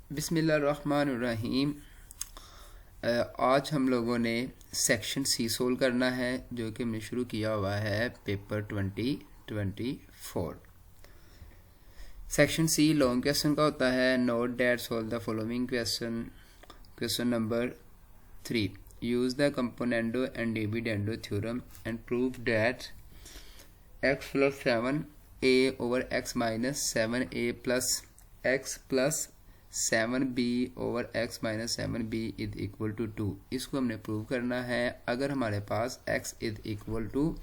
बिस्मिल्लाहिर्रहमानिर्रहीम। आज हम लोगों ने सेक्शन सी सोल्व करना है जो कि हमने शुरू किया हुआ है paper 2024। Section C long question का होता है। Note that solve the following question number 3। Use the componendo and dividendo theorem and prove that x plus 7a over x minus 7a plus x plus 7b over x minus 7b is equal to 2। इसको हमने prove करना है अगर हमारे पास x is equal to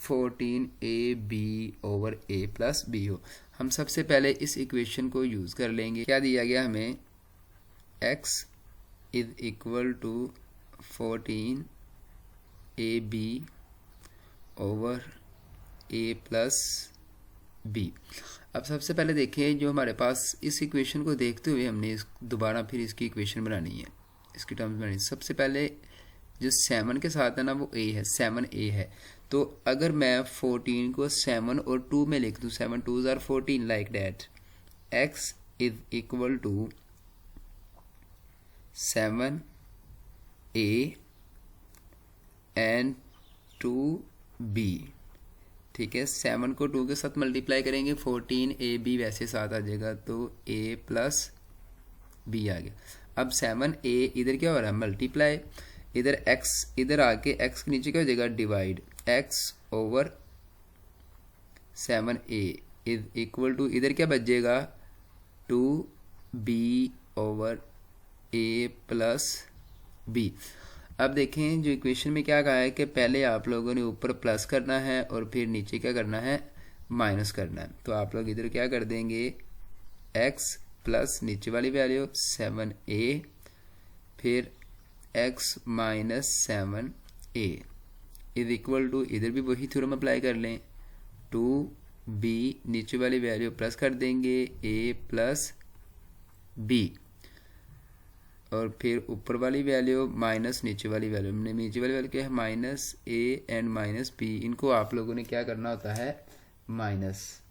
14ab over a plus b हो। हम सबसे पहले इस इक्वेशन को यूज़ कर लेंगे। क्या दिया गया हमें? x is equal to 14ab over a plus b। अब सबसे पहले देखें, जो हमारे पास इस इक्वेशन को देखते हुए हमने दोबारा फिर इसकी इक्वेशन बनानी है, इसकी टर्म्स बनानी है। सबसे पहले जो 7 के साथ है ना वो a है, 7a है। तो अगर मैं 14 को 7 और 2 में लिख दूँ, 7 2s are 14 like that, x is equal to 7a and 2b। ठीक है, 7 को 2 के साथ मल्टीप्लाई करेंगे, 14ab वैसे साथ आ जाएगा तो a प्लस b आ गया। अब 7a इधर क्या हो रहा है? मल्टीप्लाई, इधर x इधर आके x के नीचे क्या हो जाएगा? Divide. x over 7a is equal to इधर क्या बचेगा? 2b over a plus b। अब देखें, जो इक्वेशन में क्या कहा है कि पहले आप लोगों ने ऊपर प्लस करना है और फिर नीचे क्या करना है? माइनस करना है। तो आप लोग इधर क्या कर देंगे? x प्लस नीचे वाली वैल्यू 7a फिर x minus 7a is equal to, इधर भी वही थ्योरम अप्लाई कर लें, 2b नीचे वाली वैल्यू प्लस कर देंगे a प्लस b और फिर ऊपर वाली वैल्यू माइनस नीचे वाली वैल्यू। हमने नीचे वाली वैल्यू क्या है? Minus a and minus b। इनको आप लोगों ने क्या करना होता है? माइनस।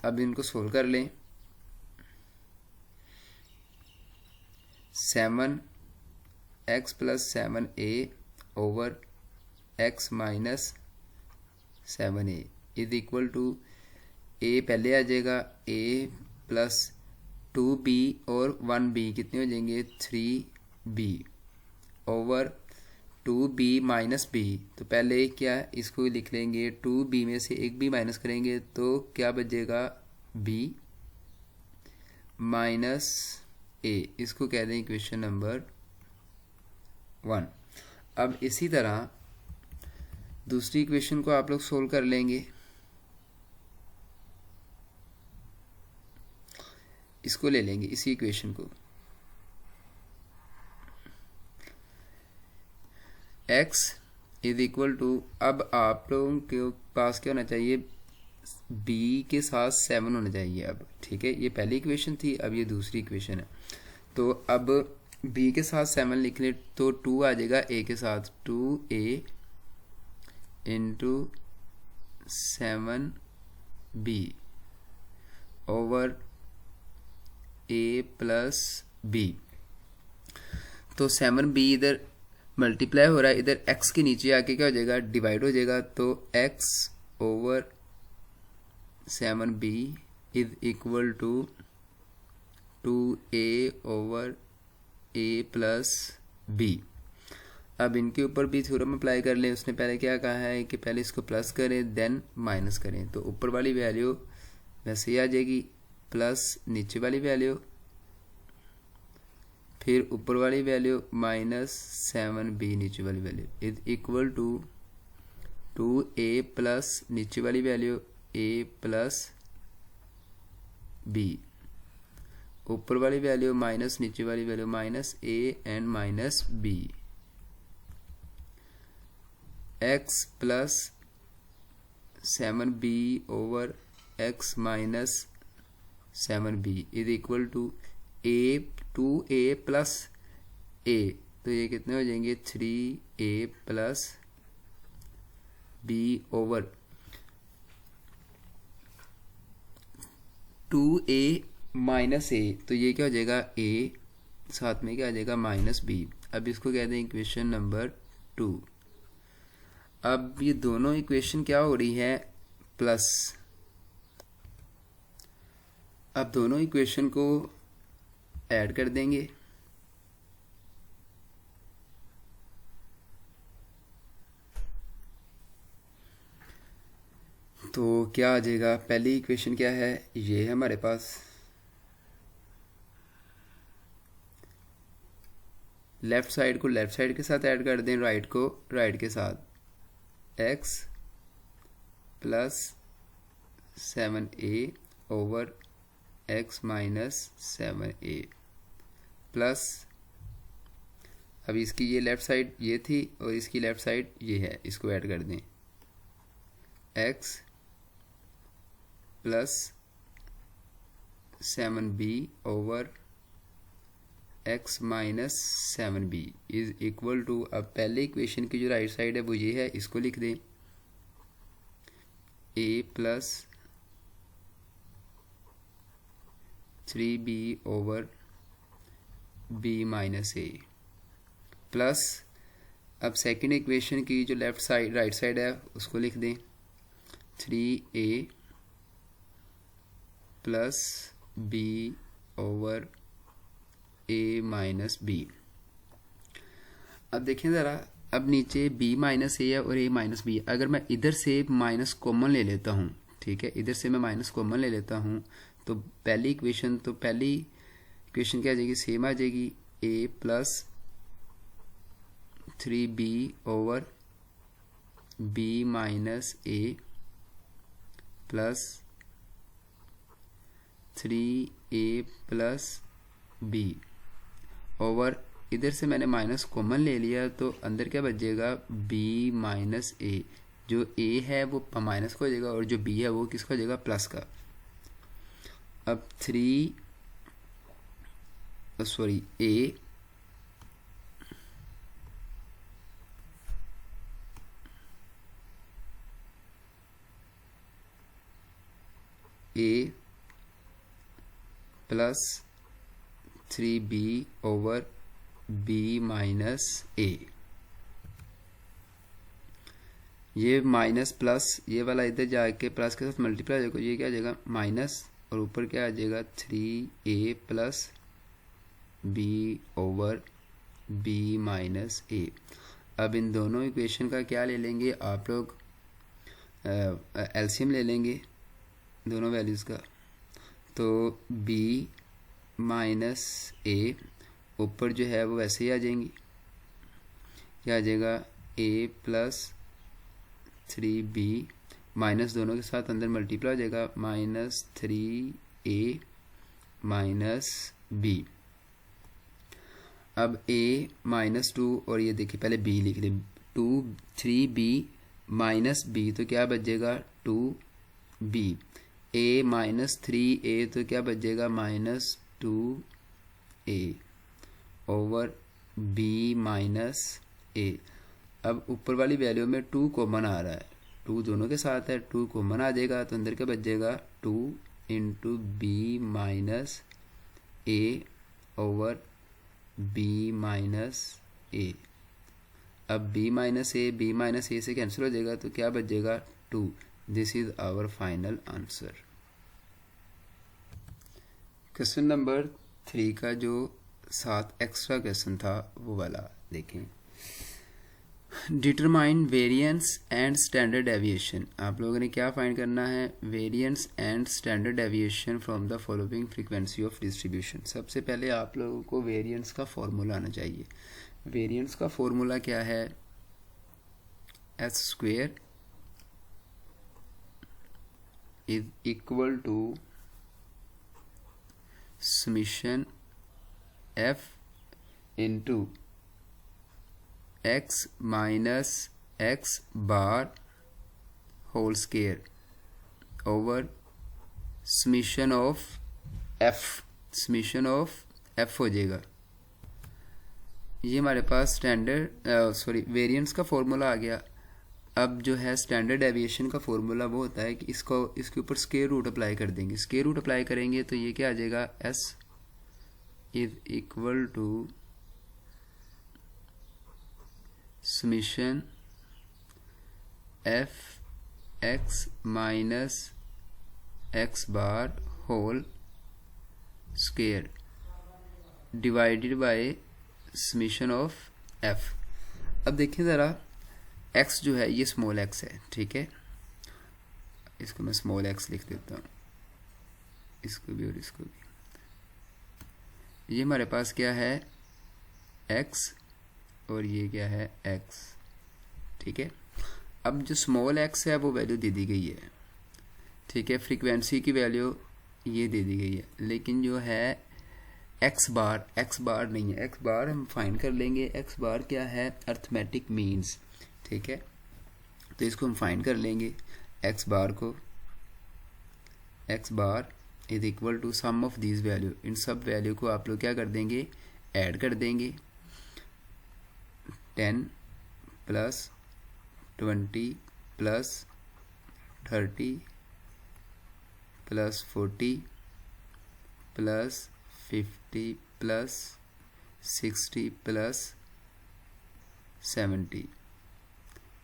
अब इनको सोल्व कर लें। 7x plus 7a over x minus 7a is equal to a पहले आ जाएगा, a प्लस 2b और 1b कितने हो जाएंगे? 3b over 2b minus b। तो पहले क्या इसको लिख लेंगे, 2b में से एक b माइनस करेंगे तो क्या बचेगा? b minus a। इसको कह दें इक्वेशन नंबर 1। अब इसी तरह दूसरी इक्वेशन को आप लोग सोल्व कर लेंगे। इसको ले लेंगे, इसी इक्वेशन को, x इज इक्वल टू, अब आप लोगों के पास क्या होना चाहिए? b के साथ 7 होना चाहिए। अब ठीक है, ये पहली इक्वेशन थी, अब ये दूसरी इक्वेशन है। तो अब b के साथ 7 लिख ले तो 2 आ जाएगा a के साथ, 2a into 7b over a plus b। तो 7b इधर मल्टीप्लाई हो रहा है, इधर x के नीचे आके क्या हो जाएगा? डिवाइड हो जाएगा। तो x over 7b is equal to 2a over a plus b। अब इनके ऊपर भी थ्योरम अप्लाई कर लें। उसने पहले क्या कहा है कि पहले इसको प्लस करें देन माइनस करें। तो ऊपर वाली वैल्यू वैसे ही आ जाएगी, प्लस नीचे वाली वैल्यू फिर ऊपर वाली वैल्यू माइनस 7b नीचे वाली value is equal to 2a plus नीचे वाली वैल्यू a प्लस b, ऊपर वाली वैल्यू माइनस नीचे वाली value minus a and minus b। x plus 7b over x minus 7b is equal to a 2a plus a, तो ये कितने हो जाएंगे? 3a plus b over 2a minus a, तो ये क्या हो जाएगा ए, साथ में क्या आ जाएगा माइनस बी। अब इसको कहते हैं इक्वेशन नंबर 2। अब ये दोनों इक्वेशन क्या हो रही है प्लस। अब दोनों इक्वेशन को ऐड कर देंगे, तो क्या आ जाएगा, पहली इक्वेशन क्या है, ये है हमारे पास, लेफ्ट साइड को लेफ्ट साइड के साथ ऐड कर दें, राइट को राइट के साथ, x plus 7a over x minus 7a plus, अब इसकी ये लेफ्ट साइड ये थी और इसकी लेफ्ट साइड ये है, इसको ऐड कर दें, x plus 7b over x minus 7b is equal to, अब पहले इक्वेशन की जो राइट साइड है वो ये है, इसको लिख दें a plus 3b over b minus a plus, अब सेकेंड इक्वेशन की जो लेफ्ट साइड राइट साइड है उसको लिख दें 3a plus b over a minus b। अब देखें ज़रा, अब नीचे b माइनस ए है और a माइनस b, अगर मैं इधर से माइनस कॉमन ले लेता हूँ, ठीक है, इधर से मैं माइनस कॉमन ले लेता हूँ, तो पहली इक्वेशन क्या आ जाएगी, सेम आ जाएगी, a plus 3b over b minus a plus 3a plus b over, इधर से मैंने माइनस कॉमन ले लिया तो अंदर क्या बचेगा, b माइनस a, जो a है वो माइनस का हो जाएगा और जो b है वो किसका हो जाएगा, प्लस का। अब a plus 3b over b minus a, ये माइनस प्लस ये वाला इधर जाके प्लस के साथ मल्टीप्लाई हो जाएगा, ये क्या आ जाएगा माइनस, और ऊपर क्या आ जाएगा 3a plus b over b minus a। अब इन दोनों इक्वेशन का क्या ले लेंगे आप लोग, एलसीएम ले लेंगे दोनों वैल्यूज़ का, तो b माइनस a ऊपर जो है वो वैसे ही आ जाएंगी, क्या आ जाएगा a प्लस 3b माइनस दोनों के साथ अंदर मल्टीप्लाई हो जाएगा, माइनस 3a माइनस b। अब a माइनस 2 और ये देखिए पहले b लिख लें, 3b माइनस b तो क्या बचेगा 2b, a माइनस 3a तो क्या बचेगा minus 2a over b minus a। अब ऊपर वाली वैल्यू में 2 कॉमन आ रहा है, 2 दोनों के साथ है, 2 कॉमन आ जाएगा तो अंदर क्या बचेगा 2 into b minus a over b minus a। अब b माइनस a से कैंसिल हो जाएगा तो क्या बचेगा 2। This is our final answer. Question number 3 का जो साथ एक्स्ट्रा क्वेश्चन था वो वाला देखें, determine variance and standard deviation. आप लोगों ने क्या फाइंड करना है, variance and standard deviation from the following frequency of distribution. सबसे पहले आप लोगों को वेरिएंस का फॉर्मूला आना चाहिए। वेरिएंस का फॉर्मूला क्या है, S square is equal to summation f into x minus x bar whole square over summation of f हो जाएगा। ये हमारे पास स्टैंडर्ड वेरिएंस का फॉर्मूला आ गया। अब जो है स्टैंडर्ड डेविएशन का फॉर्मूला वो होता है कि इसके ऊपर स्क्वायर रूट अप्लाई कर देंगे। स्क्वायर रूट अप्लाई करेंगे तो ये क्या आ जाएगा, s is equal to summation f x minus x bar whole square divided by summation of f। अब देखिए ज़रा x जो है ये स्मॉल x है, ठीक है, इसको मैं स्मॉल x लिख देता हूँ, इसको भी और इसको भी। ये हमारे पास क्या है x और ये क्या है x, ठीक है। अब जो स्मॉल x है वो वैल्यू दे दी गई है, ठीक है, फ्रीक्वेंसी की वैल्यू ये दे दी गई है, लेकिन जो है x बार नहीं है, x बार हम फाइंड कर लेंगे। x बार क्या है, अर्थमेटिक मीन्स, ठीक है, तो इसको हम फाइंड कर लेंगे। x बार को, x bar is equal to sum of these value, इन सब वैल्यू को आप लोग क्या कर देंगे, ऐड कर देंगे। 10 plus 20 plus 30 plus 40 plus 50 plus 60 plus 70,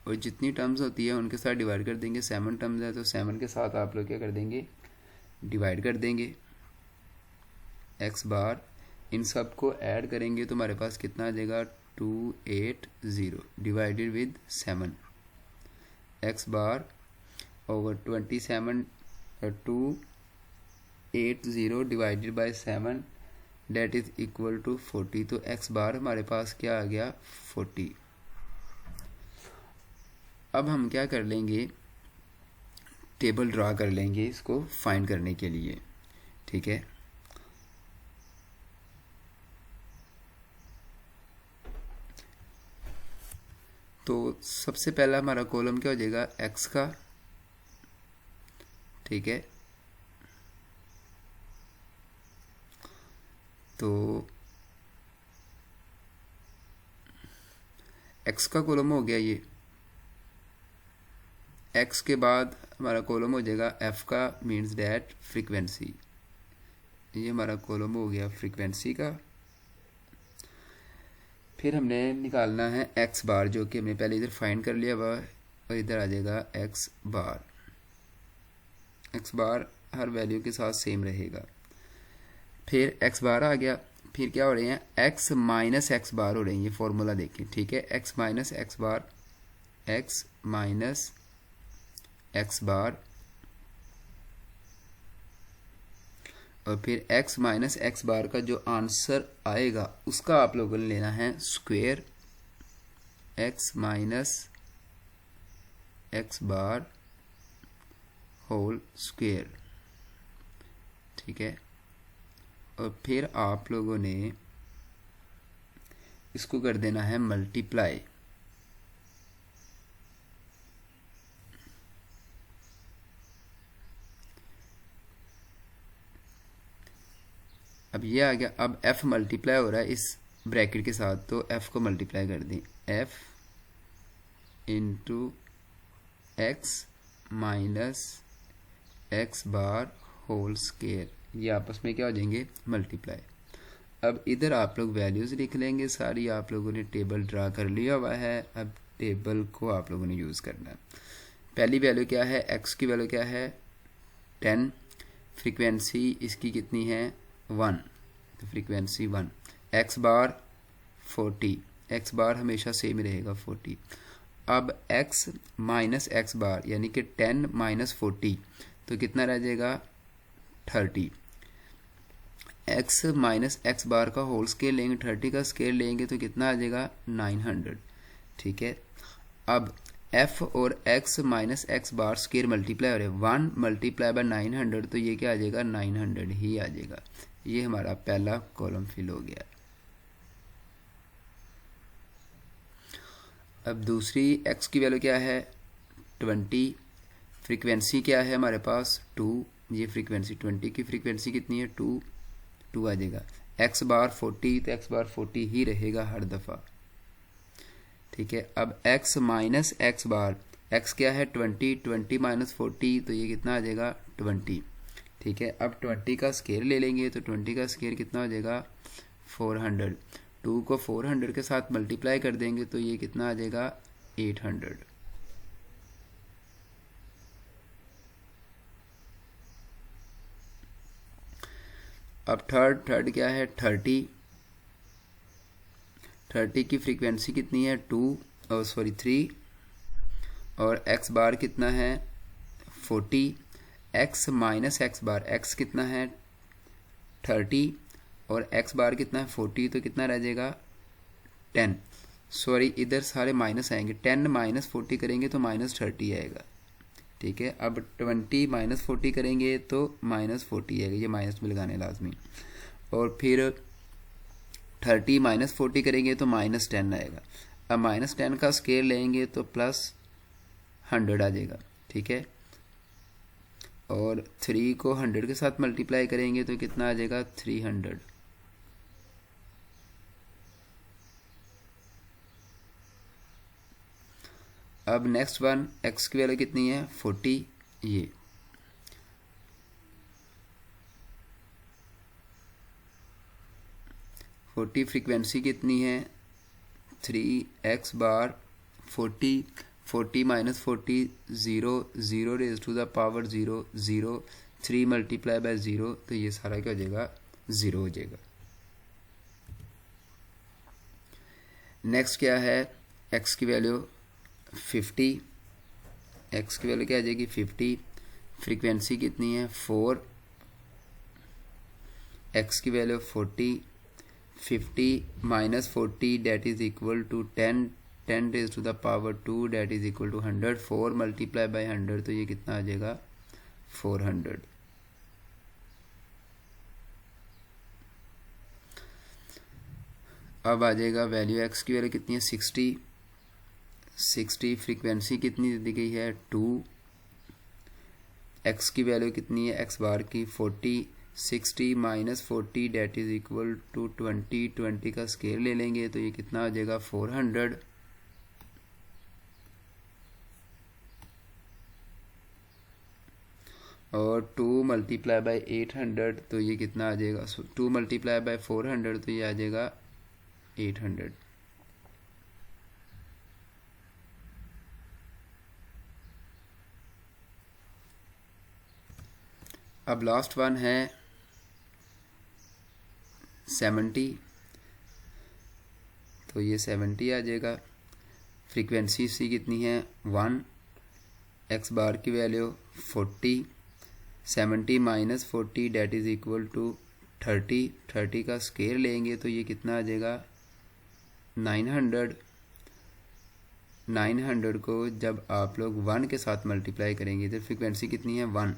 और जितनी टर्म्स होती है उनके साथ डिवाइड कर देंगे। 7 टर्म्स है तो 7 के साथ आप लोग क्या कर देंगे, डिवाइड कर देंगे। x बार इन सब को ऐड करेंगे तो हमारे पास कितना आ जाएगा, 280 divided with 7। x bar over 27 280 divided by 7 that is equal to 40। तो x बार हमारे पास क्या आ गया, 40। अब हम क्या कर लेंगे, टेबल ड्रा कर लेंगे इसको फाइंड करने के लिए, ठीक है। तो सबसे पहला हमारा कॉलम क्या हो जाएगा, x का, ठीक है। तो x का कॉलम हो गया ये, x के बाद हमारा कॉलम हो जाएगा f का, मीन्स डैट फ्रीक्वेंसी, ये हमारा कॉलम हो गया फ्रीक्वेंसी का। फिर हमने निकालना है x बार, जो कि हमने पहले इधर फाइंड कर लिया हुआ, और इधर आ जाएगा x बार। x बार हर वैल्यू के साथ सेम रहेगा। फिर x बार आ गया, फिर क्या हो रहे हैं, x माइनस एक्स बार हो रहे हैं, ये फॉर्मूला देखें, ठीक है, x माइनस एक्स बार, x माइनस एक्स बार, और फिर x माइनस एक्स बार का जो आंसर आएगा उसका आप लोगों ने लेना है square, x minus x bar whole square, ठीक है। और फिर आप लोगों ने इसको कर देना है मल्टीप्लाई। अब ये आ गया, अब f मल्टीप्लाई हो रहा है इस ब्रैकेट के साथ, तो f को मल्टीप्लाई कर दें, f into x minus x bar whole square, ये आपस में क्या हो जाएंगे, मल्टीप्लाई। अब इधर आप लोग वैल्यूज़ लिख लेंगे सारी, आप लोगों ने टेबल ड्रा कर लिया हुआ है, अब टेबल को आप लोगों ने यूज़ करना है। पहली वैल्यू क्या है, x की वैल्यू क्या है 10, फ्रीक्वेंसी इसकी कितनी है 1, तो फ्रीक्वेंसी 1, x बार 40, x बार हमेशा सेम ही रहेगा 40। अब x माइनस एक्स बार यानी कि 10 माइनस 40, तो कितना रह जाएगा 30। x माइनस एक्स बार का होल स्केयर लेंगे, 30 का स्केयर लेंगे तो कितना आ जाएगा 900, ठीक है। अब f और x माइनस एक्स बार स्केयर मल्टीप्लाई हो रहे हैं, 1 मल्टीप्लाई बाय 900, तो ये क्या आ जाएगा 900 ही आ जाएगा। ये हमारा पहला कॉलम फिल हो गया। अब दूसरी x की वैल्यू क्या है 20, फ्रीक्वेंसी क्या है हमारे पास 2, ये फ्रीक्वेंसी 20 की फ्रीक्वेंसी कितनी है 2 आ जाएगा। x बार 40, तो x बार 40 ही रहेगा हर दफ़ा, ठीक है। अब x माइनस एक्स बार, एक्स क्या है 20, 20 माइनस 40 तो ये कितना आ जाएगा 20। ठीक है, अब 20 का स्केयर ले लेंगे तो 20 का स्केयर कितना हो जाएगा 400। 2 को 400 के साथ मल्टीप्लाई कर देंगे तो ये कितना आ जाएगा 800। अब थर्ड क्या है 30। 30 की फ्रीक्वेंसी कितनी है 3 और एक्स बार कितना है 40। एक्स माइनस एक्स बार, एक्स कितना है 30 और एक्स बार कितना है 40 तो कितना रह जाएगा 10। सॉरी इधर सारे माइनस आएंगे, 10 माइनस 40 करेंगे तो माइनस 30 आएगा। ठीक है, अब 20 माइनस 40 करेंगे तो माइनस 40 आएगा, ये माइनस में लगाने लाजमी। और फिर 30 माइनस 40 करेंगे तो माइनस 10 आएगा। अब माइनस 10 का स्केयर लेंगे तो प्लस 100 आ जाएगा। ठीक है, और 3 को 100 के साथ मल्टीप्लाई करेंगे तो कितना आ जाएगा 300। अब नेक्स्ट वन, एक्स की वैल्यू कितनी है 40। ये फ्रीक्वेंसी कितनी है 3x bar 40 minus 40 0 raise to the power 0 3 multiply by 0 तो ये सारा क्या हो जाएगा 0 हो जाएगा। नेक्स्ट क्या है x की वैल्यू 50। x की वैल्यू क्या आ जाएगी 50। फ्रीक्वेंसी कितनी है 4। x की value 50 minus 40 that is equal to 10 raise to the power 2 that is equal to 100। 4 multiply by 100 तो ये कितना आ जाएगा 400। अब आ जाएगा वैल्यू x की वैल्यू कितनी है 60। फ्रीक्वेंसी कितनी दी गई है 2। x की वैल्यू कितनी है x बार की 40। 60 minus 40 that is equal to 20 का स्केयर ले लेंगे तो ये कितना आ जाएगा 400। और 2 मल्टीप्लाई बाय 800 तो ये कितना आ जाएगा 2 मल्टीप्लाई बाय 400 तो ये आ जाएगा 800। अब लास्ट वन है 70 तो ये 70 आ जाएगा। फ्रीक्वेंसी सी कितनी है 1। एक्स बार की value 40। 70 minus 40 that is equal to 30 का स्केयर लेंगे तो ये कितना आ जाएगा 900। 900 को जब आप लोग 1 के साथ मल्टीप्लाई करेंगे तो फ्रीक्वेंसी कितनी है 1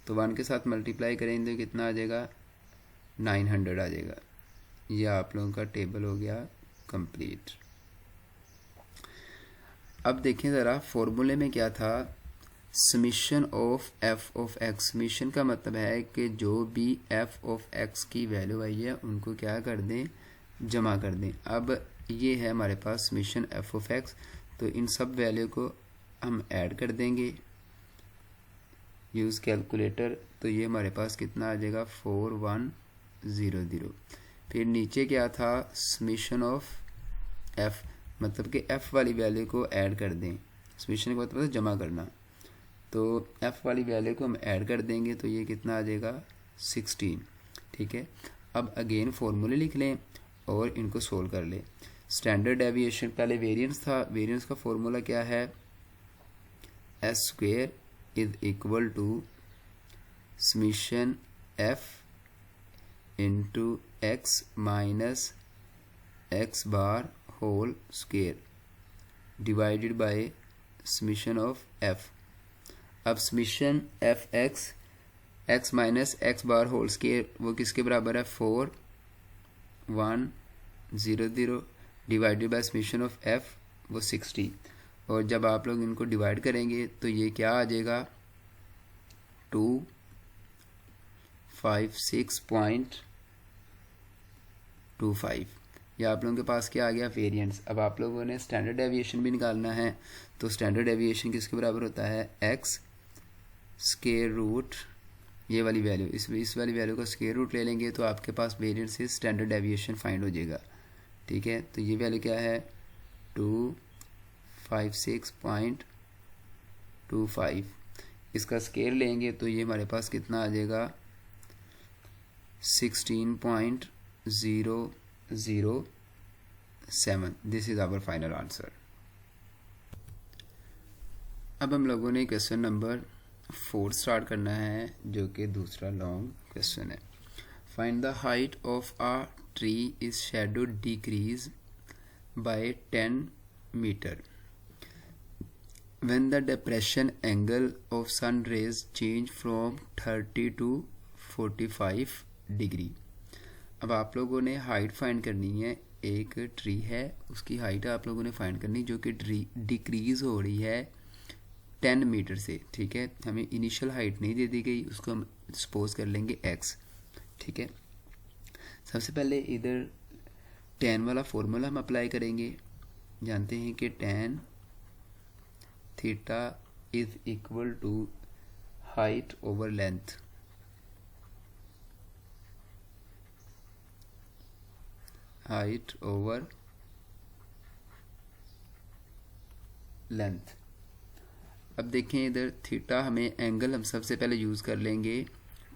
तो 1 के साथ मल्टीप्लाई करेंगे तो कितना आ जाएगा 900 आ जाएगा। ये आप लोगों का टेबल हो गया कंप्लीट। अब देखें ज़रा फॉर्मूले में क्या था summation of F of x. Summation का मतलब है कि जो भी एफ ऑफ एक्स की वैल्यू आई है उनको क्या कर दें जमा कर दें। अब ये है हमारे पास समीशन एफ ऑफ एक्स तो इन सब वैल्यू को हम ऐड कर देंगे यूज़ कैलकुलेटर तो ये हमारे पास कितना आ जाएगा 4100। फिर नीचे क्या था समीशन ऑफ एफ मतलब कि एफ वाली वैल्यू को ऐड कर दें। समीशन का मतलब जमा करना तो एफ वाली वैल्यू को हम ऐड कर देंगे तो ये कितना आ जाएगा 16। ठीक है, अब अगेन फॉर्मूले लिख लें और इनको सोल्व कर लें। स्टैंडर्ड डेविएशन पहले वेरिएंस था, वेरिएंस का फॉर्मूला क्या है S square is equal to summation f into x minus x bar whole square divided by summation of f. अब summation f x x minus x bar whole square वो किसके बराबर है 4100 divided by summation of f वो 60। और जब आप लोग इनको डिवाइड करेंगे तो ये क्या आ जाएगा 256.25। ये आप लोगों के पास क्या आ गया, वेरिएंस। अब आप लोगों ने स्टैंडर्ड डेविएशन भी निकालना है, तो स्टैंडर्ड डेविएशन किसके बराबर होता है, एक्स स्क्वायर रूट ये वाली वैल्यू, इस वाली वैल्यू का स्क्वायर रूट ले लेंगे तो आपके पास वेरिएंस से स्टैंडर्ड डेविएशन फाइंड हो जाएगा। ठीक है, तो ये वैल्यू क्या है 256.25, इसका स्क्वायर लेंगे तो ये हमारे पास कितना आ जाएगा 16.007। This is our final answer. अब हम लोगों ने क्वेश्चन नंबर 4 स्टार्ट करना है, जो कि दूसरा लॉन्ग क्वेश्चन है। Find the height of a tree is shadow decrease by 10 meter when the depression angle of sun rays change from 30 to 45 degree. अब आप लोगों ने हाइट फाइंड करनी है, एक ट्री है उसकी हाइट आप लोगों ने फाइंड करनी जो कि डिक्रीज हो रही है 10 मीटर से। ठीक है, हमें इनिशियल हाइट नहीं दे दी गई, उसको हम सपोज कर लेंगे x। ठीक है, सबसे पहले इधर tan वाला फॉर्मूला हम अप्लाई करेंगे। जानते हैं कि tan theta is equal to height over length. Height over length. अब देखें इधर थीटा हमें एंगल हम सबसे पहले यूज कर लेंगे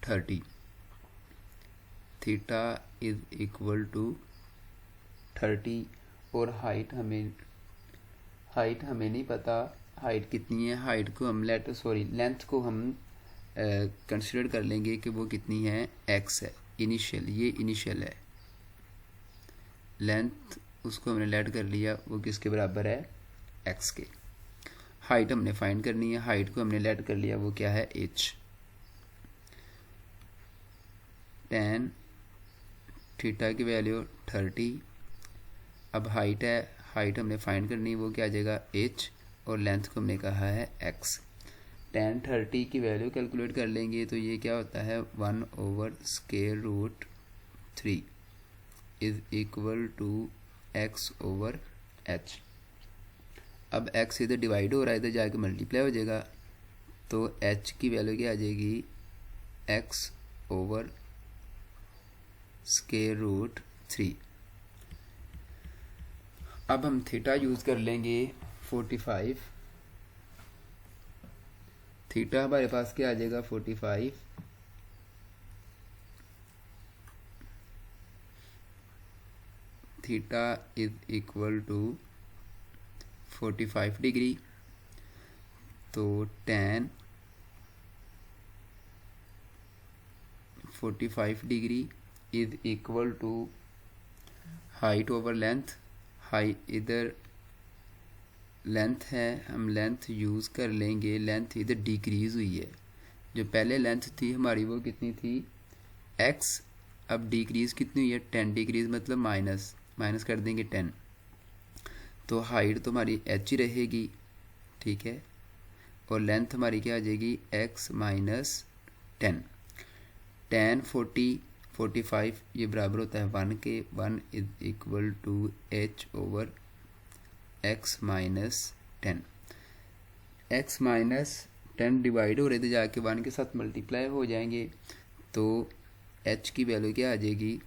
30। थीटा इज इक्वल टू 30 और हाइट हमें नहीं पता हाइट कितनी है। हाइट को हम लेंथ को हम कंसिडर कर लेंगे कि वो कितनी है, x है इनिशियल, ये इनिशियल है। लेंथ उसको हमने लेट कर लिया, वो किसके बराबर है, x के। हाइट हमने फाइंड करनी है, हाइट को हमने लेट कर लिया, वो क्या है h। tan थीटा की वैल्यू 30। अब हाइट है, हाइट हमने फाइंड करनी है, वो क्या आ जाएगा h, और लेंथ को हमने कहा है x। tan 30 की वैल्यू कैलकुलेट कर लेंगे तो ये क्या होता है 1/√3 is equal to x over h। अब x इधर डिवाइड हो रहा है, इधर जाके मल्टीप्लाई हो जाएगा, तो h की वैल्यू क्या आ जाएगी x ओवर √3। अब हम थीटा यूज कर लेंगे 45। थीटा हमारे पास क्या आ जाएगा 45। Theta is equal to 45 degree, तो tan 45 degree is equal to height over length. Height इधर लेंथ है, हम लेंथ यूज़ कर लेंगे, लेंथ इधर डिक्रीज़ हुई है। जो पहले लेंथ थी हमारी वो कितनी थी x, अब डिक्रीज़ कितनी हुई है 10 डिक्रीज़, मतलब माइनस कर देंगे 10, तो हाइट तो हमारी h ही रहेगी। ठीक है, और लेंथ हमारी क्या आ जाएगी x माइनस 10। tan 45 ये बराबर होता है 1 के। 1 is equal to h over x minus 10। x minus 10 divide हो रहे थे जाके 1 के साथ मल्टीप्लाई हो जाएंगे, तो h की वैल्यू क्या आ जाएगी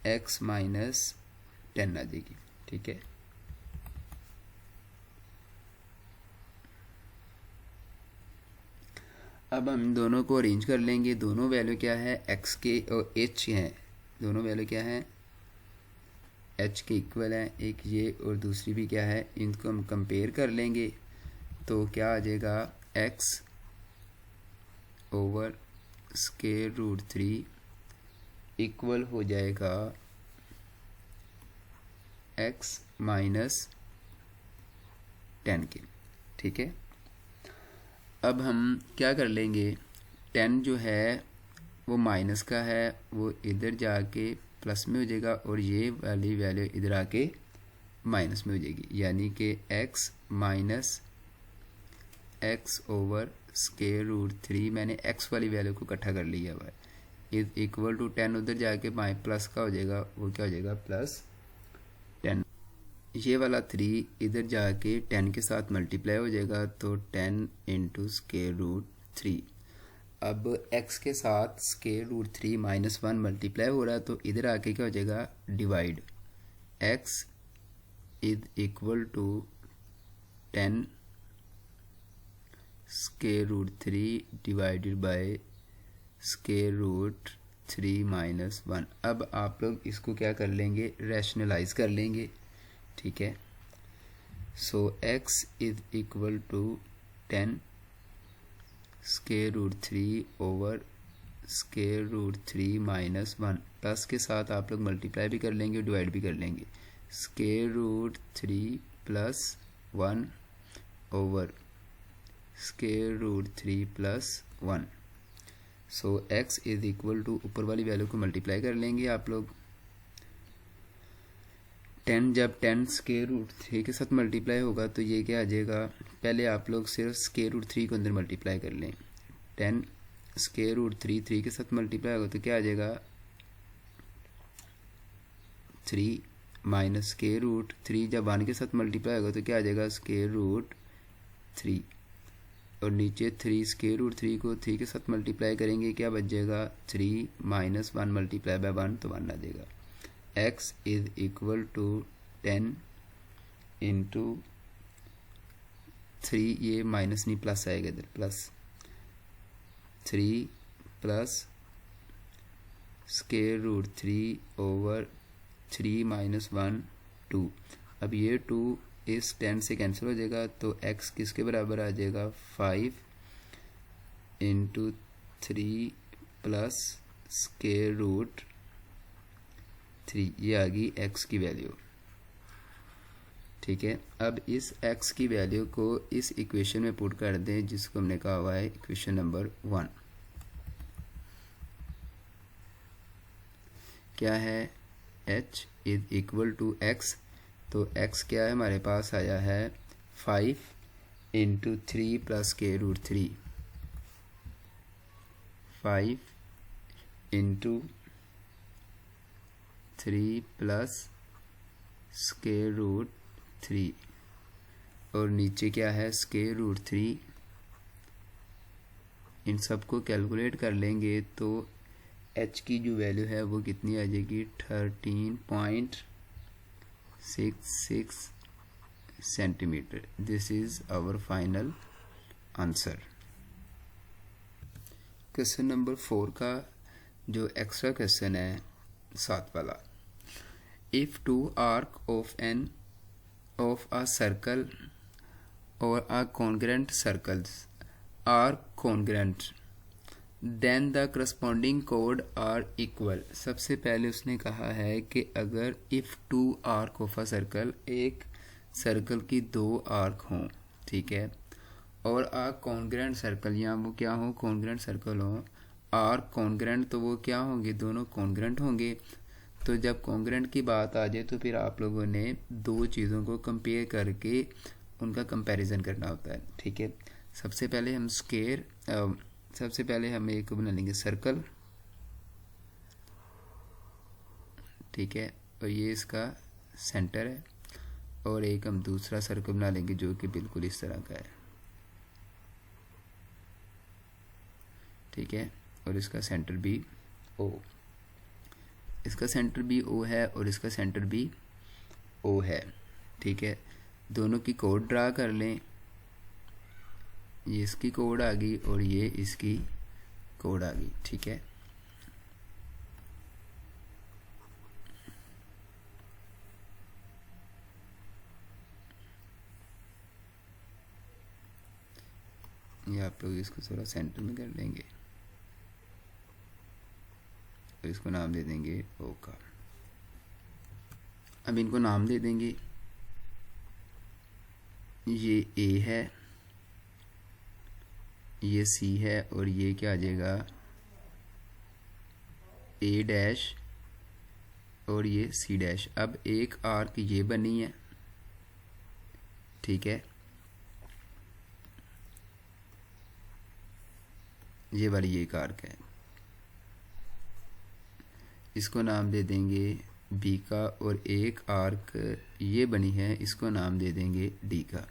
x माइनस 10 आ जाएगी। ठीक है, अब हम दोनों को अरेंज कर लेंगे। दोनों वैल्यू क्या है x के और h हैं, दोनों वैल्यू क्या है h के इक्वल है, एक ये और दूसरी भी क्या है, इनको हम कंपेयर कर लेंगे तो क्या आ जाएगा x ओवर √3 इक्वल हो जाएगा x माइनस 10 के। ठीक है, अब हम क्या कर लेंगे 10 जो है वो माइनस का है, वो इधर जाके प्लस में हो जाएगा और ये वाली वैल्यू इधर आके माइनस में हो जाएगी, यानी कि x माइनस x ओवर √3 मैंने x वाली वैल्यू को इकट्ठा कर लिया हुआ है, इज इक्वल टू 10 उधर जाके प्लस का हो जाएगा, वो क्या हो जाएगा प्लस ये वाला 3 इधर जाके 10 के साथ मल्टीप्लाई हो जाएगा, तो 10 इंटू स्केयर रूट 3। अब x के साथ स्केयर रूट 3 -1 मल्टीप्लाई हो रहा है, तो इधर आके क्या हो जाएगा, divide. x is equal to 10 square root 3 divided by square root 3 -1। अब आप लोग इसको क्या कर लेंगे, रैशनलाइज कर लेंगे, ठीक है। So x is equal to 10 square root 3 over square root 3 -1। Plus के साथ आप लोग मल्टीप्लाई भी कर लेंगे, डिवाइड भी कर लेंगे। Square root 3 plus 1 over square root 3 plus 1। So x is equal to, ऊपर वाली वैल्यू को मल्टीप्लाई कर लेंगे आप लोग। 10 जब 10 स्केयर रूट 3 के साथ मल्टीप्लाई होगा तो ये क्या आ जाएगा, पहले आप लोग सिर्फ स्केयर रूट 3 को अंदर मल्टीप्लाई कर लें। 10 स्केयर रूट 3 के साथ मल्टीप्लाई होगा तो क्या आ जाएगा, 3 माइनस स्केयर रूट 3 जब 1 के साथ मल्टीप्लाई होगा तो क्या आ जाएगा, स्केयर रूट 3। और नीचे 3 स्केयर रूट 3 को 3 के साथ मल्टीप्लाई करेंगे, क्या बच जाएगा, 3 - 1 मल्टीप्लाई बाय 1, तो 1 आ जाएगा। x is equal to 10 into 3, ये माइनस नहीं प्लस आएगा इधर, plus 3 plus square root 3 over 3 -1 2। अब ये 2 इस 10 से कैंसिल हो जाएगा, तो x किसके बराबर आ जाएगा, 5 इंटू 3 प्लस स्केयर रूट 3, ये आ गई x की वैल्यू, ठीक है। अब इस x की वैल्यू को इस इक्वेशन में पुट कर दें जिसको हमने कहा हुआ है इक्वेशन नंबर 1। क्या है, h is equal to x, तो x क्या है हमारे पास आया है 5 into 3 plus square root 3, 5 into 3 plus square root 3, और नीचे क्या है, स्केयर रूट 3। इन सबको कैलकुलेट कर लेंगे तो h की जो वैल्यू है वो कितनी आ जाएगी, 13.66 centimetre. This is our final answer. Question number 4 का जो एक्स्ट्रा क्वेश्चन है 7 वाला, if 2 arc of a circle or a congruent circles are congruent, then the corresponding chord are equal। सबसे पहले उसने कहा है कि अगर if 2 arc of a circle, एक सर्कल की 2 आर्क हों, ठीक है, और आ कॉन्ग्रेंट सर्कल, या वो क्या हो, कॉन्ग्रेंट सर्कल हो, आर कॉन्ग्रेंट, तो वो क्या होंगे, दोनों कॉन्ग्रेंट होंगे। तो जब कॉन्ग्रेंट की बात आ जाए तो फिर आप लोगों ने 2 चीज़ों को कंपेयर करके उनका कंपैरिजन करना होता है, ठीक है। सबसे पहले हम एक बना लेंगे सर्कल, ठीक है, और ये इसका सेंटर है, और एक हम दूसरा सर्कल बना लेंगे जो कि बिल्कुल इस तरह का है, ठीक है, और इसका सेंटर भी O, इसका सेंटर भी O है और इसका सेंटर भी O है, ठीक है। दोनों की कोड ड्रा कर लें, ये इसकी कोड आ गई और ये इसकी कोड आ गई, ठीक है। ये आप लोग इसको थोड़ा सेंटर में कर लेंगे और इसको नाम दे देंगे O का। अब इनको नाम दे देंगे, ये A है, ये C है, और ये क्या आ जाएगा A डैश और ये C डैश। अब एक आर्क ये बनी है, ठीक है, ये वाली एक आर्क है, इसको नाम दे देंगे बी का और एक आर्क ये बनी है, इसको नाम दे देंगे डी का।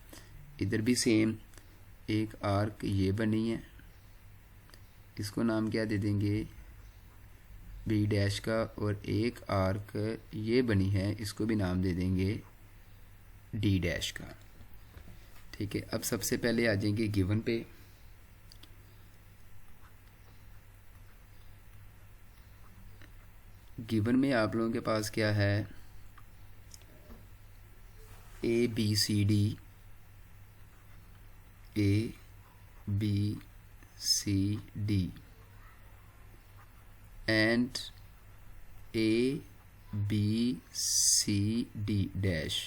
इधर भी सेम, एक आर्क ये बनी है, इसको नाम क्या दे देंगे, बी डैश का, और एक आर्क ये बनी है, इसको भी नाम दे देंगे डी डैश का। ठीक है, अब सबसे पहले आ जाएंगे गिवन पे। गिवन में आप लोगों के पास क्या है, A B C D, A B C D and A B C D dash.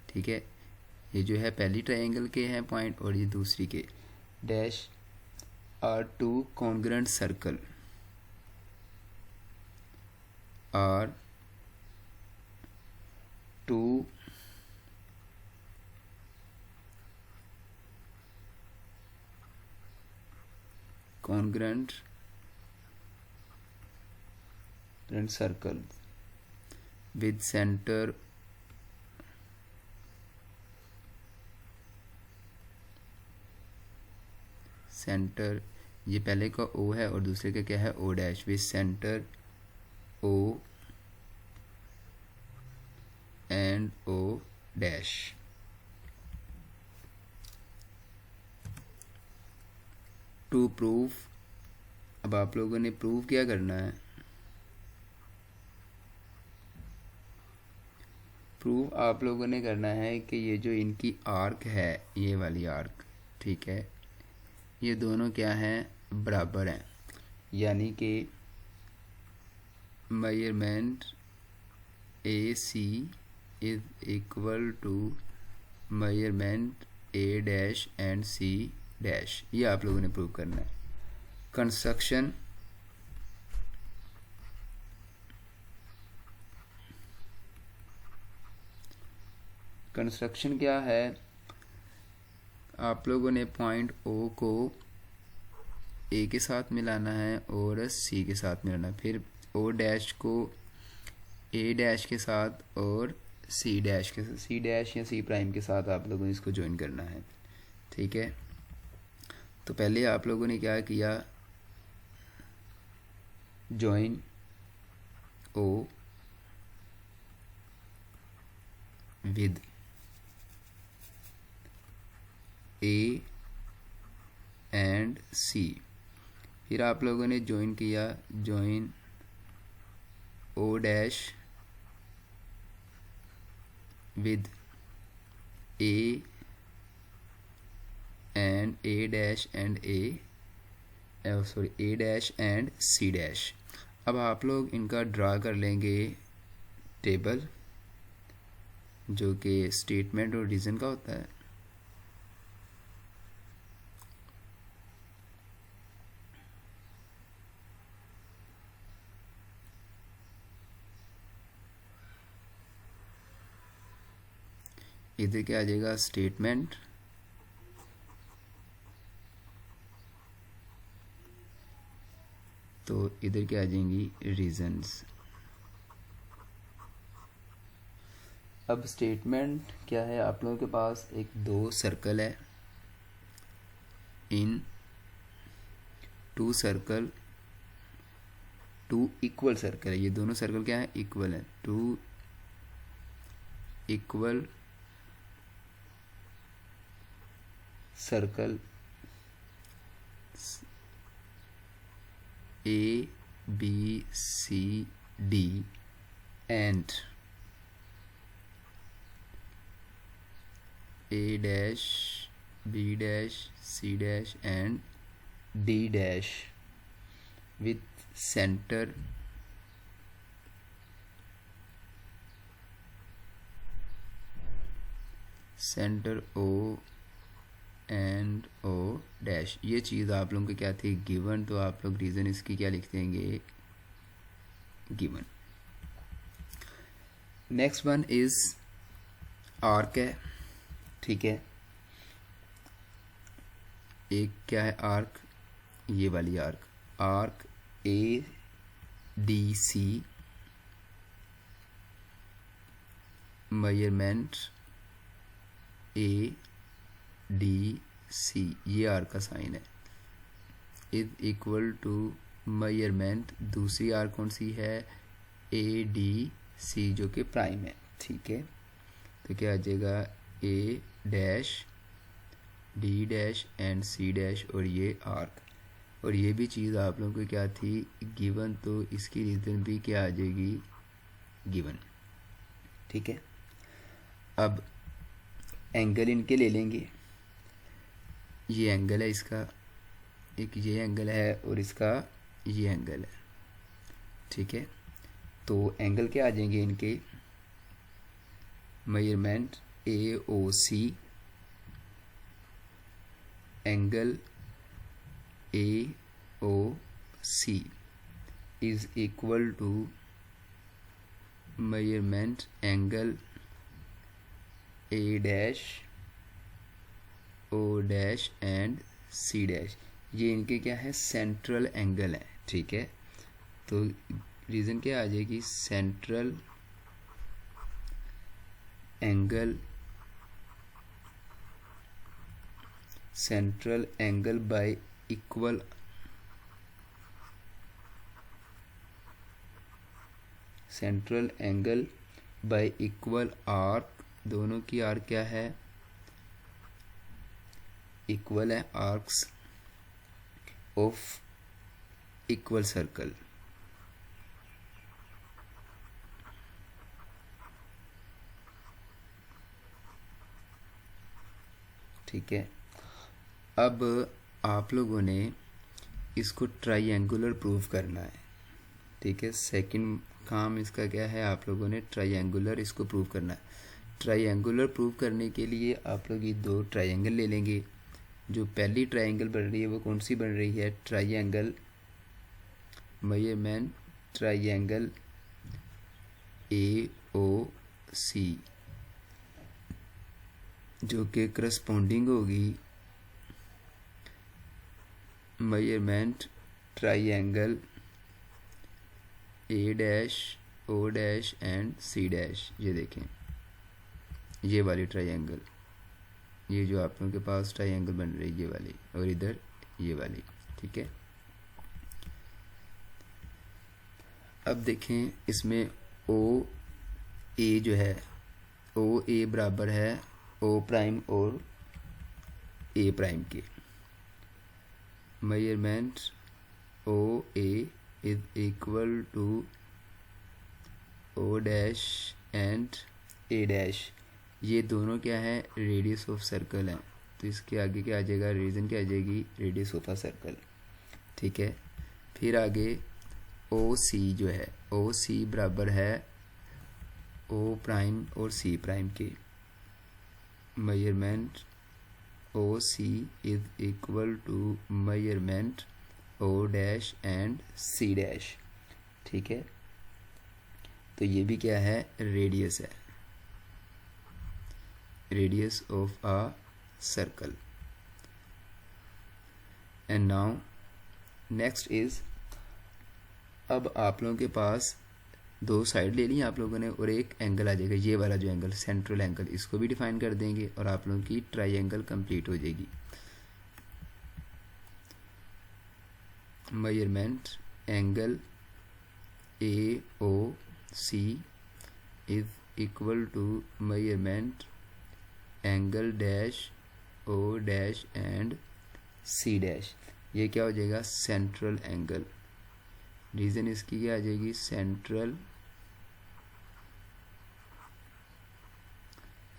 ठीक है, ये जो है पहली ट्रायंगल के हैं पॉइंट और ये दूसरी के। Dash are two congruent circle, are two congruent circle with center ये पहले का O है और दूसरे का क्या है, O dash, with centre O and O dash. To proof, अब आप लोगों ने प्रूफ क्या करना है, प्रूफ आप लोगों ने करना है कि ये जो इनकी आर्क है, ये वाली आर्क, ठीक है, ये दोनों क्या हैं, बराबर हैं, यानी कि measurement A C is equal to measurement A dash and C dash. ये आप लोगों ने प्रूव करना है। कंस्ट्रक्शन, कंस्ट्रक्शन क्या है, आप लोगों ने पॉइंट ओ को ए के साथ मिलाना है और सी के साथ मिलाना है, फिर ओ डैश को ए डैश के साथ और सी डैश के साथ, सी डैश या सी प्राइम के साथ आप लोगों ने इसको ज्वाइन करना है। ठीक है, तो पहले आप लोगों ने क्या किया, join O with A and C, फिर आप लोगों ने ज्वाइन किया, join O dash with A and A dash and A dash and C dash. अब आप लोग इनका ड्रा कर लेंगे टेबल, जो कि स्टेटमेंट और रीज़न का होता है। इधर क्या आ जाएगा, स्टेटमेंट, तो इधर क्या आ जाएंगी, रीजंस। अब स्टेटमेंट क्या है, आप लोगों के पास एक दो सर्कल है, इन two circle, two equal circle है, ये दोनों सर्कल क्या है, इक्वल है, two equal circle A B C D and A dash B dash C dash and D dash with center O and O dash. ये चीज़ आप लोगों की क्या थी, गिवन, तो आप लोग रीज़न इसकी क्या लिख देंगे, given. Next one is arc है, ठीक है, एक क्या है आर्क, ये वाली arc, arc A D C measurement A D C, ये आर का साइन है, इज इक्वल टू मेजरमेंट, दूसरी आर कौन सी है, ए डी सी जो कि प्राइम है, ठीक है। तो क्या आ जाएगा, A dash D dash and C dash, और ये आर्क, और ये भी चीज़ आप लोगों को क्या थी, गिवन, तो इसकी रीज़न भी क्या आ जाएगी, गिवन, ठीक है। अब एंगल इनके ले लेंगे, ये एंगल है इसका, एक ये एंगल है और इसका ये एंगल है, ठीक है। तो एंगल क्या आ जाएंगे इनके, measurement A O C, angle A O C is equal to measurement angle A dash O dash and C dash, ये इनके क्या है, सेंट्रल एंगल है, ठीक है। तो रीज़न क्या आ जाएगी, central angle, central angle y equal, central angle y equal arc, दोनों की आर्क क्या है, इक्वल है, आर्क्स ऑफ इक्वल सर्कल, ठीक है। अब आप लोगों ने इसको ट्राइएंगुलर प्रूव करना है, ठीक है। सेकंड काम इसका क्या है, आप लोगों ने ट्राइएंगुलर इसको प्रूव करना है। ट्राइएंगुलर प्रूव करने के लिए आप लोग ये दो ट्राइएंगल ले लेंगे। जो पहली ट्राइएंगल बन रही है वो कौन सी बन रही है, triangle measurement triangle A O C, जो कि करस्पॉन्डिंग होगी measurement triangle A dash O dash and C dash. ये देखें, ये वाली ट्राइएंगल, ये जो आप लोगों के पास ट्राइएंगल बन रही है ये वाली, और इधर ये वाली, ठीक है। अब देखें इसमें ओ ए जो है, ओ ए बराबर है ओ प्राइम और ए प्राइम के। Measurement O A is equal to O dash and A dash, ये दोनों क्या है, रेडियस ऑफ सर्कल हैं। तो इसके आगे क्या आ जाएगा, रीजन क्या आ जाएगी, रेडियस ऑफ अ सर्कल, ठीक है। फिर आगे ओ सी जो है, ओ सी बराबर है ओ प्राइम और सी प्राइम के। Measurement O C is equal to measurement O dash and C dash, ठीक है। तो ये भी क्या है, रेडियस है, radius of a circle. And now next is, अब आप लोगों के पास दो साइड ले ली आप लोगों ने और एक एंगल आ जाएगा, ये वाला जो एंगल सेंट्रल एंगल, इसको भी डिफाइन कर देंगे और आप लोगों की ट्राइएंगल कंप्लीट हो जाएगी। Measurement angle A O C is equal to measurement angle dash O dash and C dash, ये क्या हो जाएगा, सेंट्रल एंगल। रीजन इसकी क्या आ जाएगी, सेंट्रल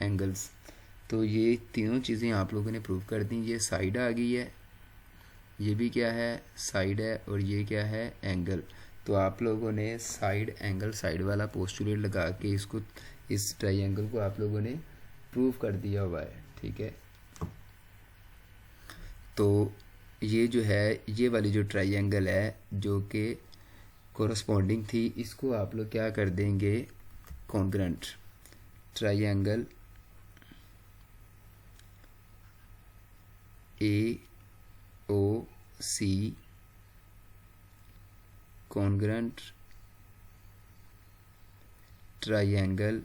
एंगल्स। तो ये तीनों चीज़ें आप लोगों ने प्रूव कर दी। ये साइड आ गई है, ये भी क्या है, साइड है, और ये क्या है, एंगल। तो आप लोगों ने साइड एंगल साइड वाला पोस्टुलेट लगा के इसको, इस ट्राइएंगल को आप लोगों ने प्रूव कर दिया हुआ है, ठीक है। तो ये जो है, ये वाली जो ट्राइएंगल है जो कि कोरस्पॉन्डिंग थी, इसको आप लोग क्या कर देंगे, congruent triangle A O C congruent triangle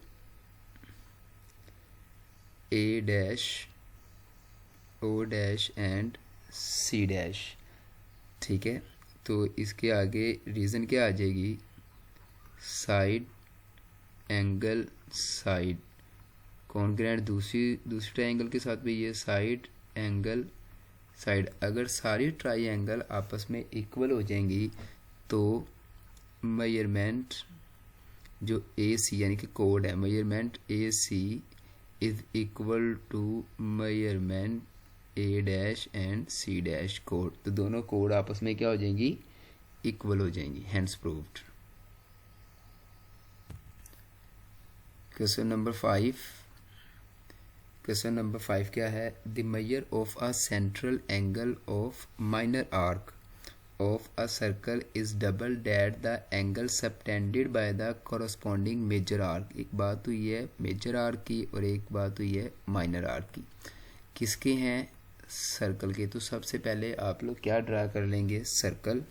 A dash, O dash and C dash. ठीक है, तो इसके आगे रीज़न क्या आ जाएगी, साइड एंगल साइड कॉन्ग्रेंट दूसरी ट्राइंगल के साथ भी ये साइड एंगल साइड। अगर सारी ट्राइंगल आपस में इक्वल हो जाएंगी तो मेजरमेंट जो ए सी यानी कि कोड है, measurement A C is equal to measurement A dash and C dash कोड। तो दोनों कोड आपस में क्या हो जाएंगी, इक्वल हो जाएंगी, hence proved. Question number 5। Question number 5 क्या है, the measure of a central angle of minor arc of a circle is double that the angle subtended by the corresponding major arc। एक बात हुई है मेजर आर्क की और एक बात हुई है माइनर आर्क की। किसके हैं, सर्कल के। तो सबसे पहले आप लोग क्या ड्रा कर लेंगे, सर्कल।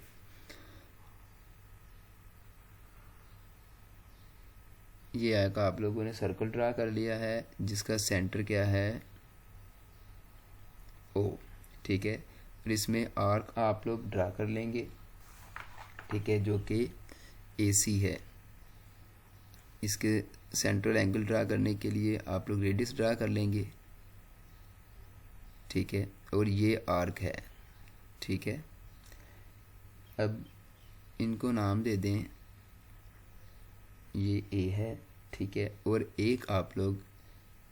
ये आएगा, आप लोगों ने सर्कल ड्रा कर लिया है जिसका सेंटर क्या है, ओ। ठीक है, और इसमें आर्क आप लोग ड्रा कर लेंगे। ठीक है, जो कि AC है। इसके सेंट्रल एंगल ड्रा करने के लिए आप लोग रेडियस ड्रा कर लेंगे। ठीक है, और ये आर्क है। ठीक है, अब इनको नाम दे दें, ये A है। ठीक है, और एक आप लोग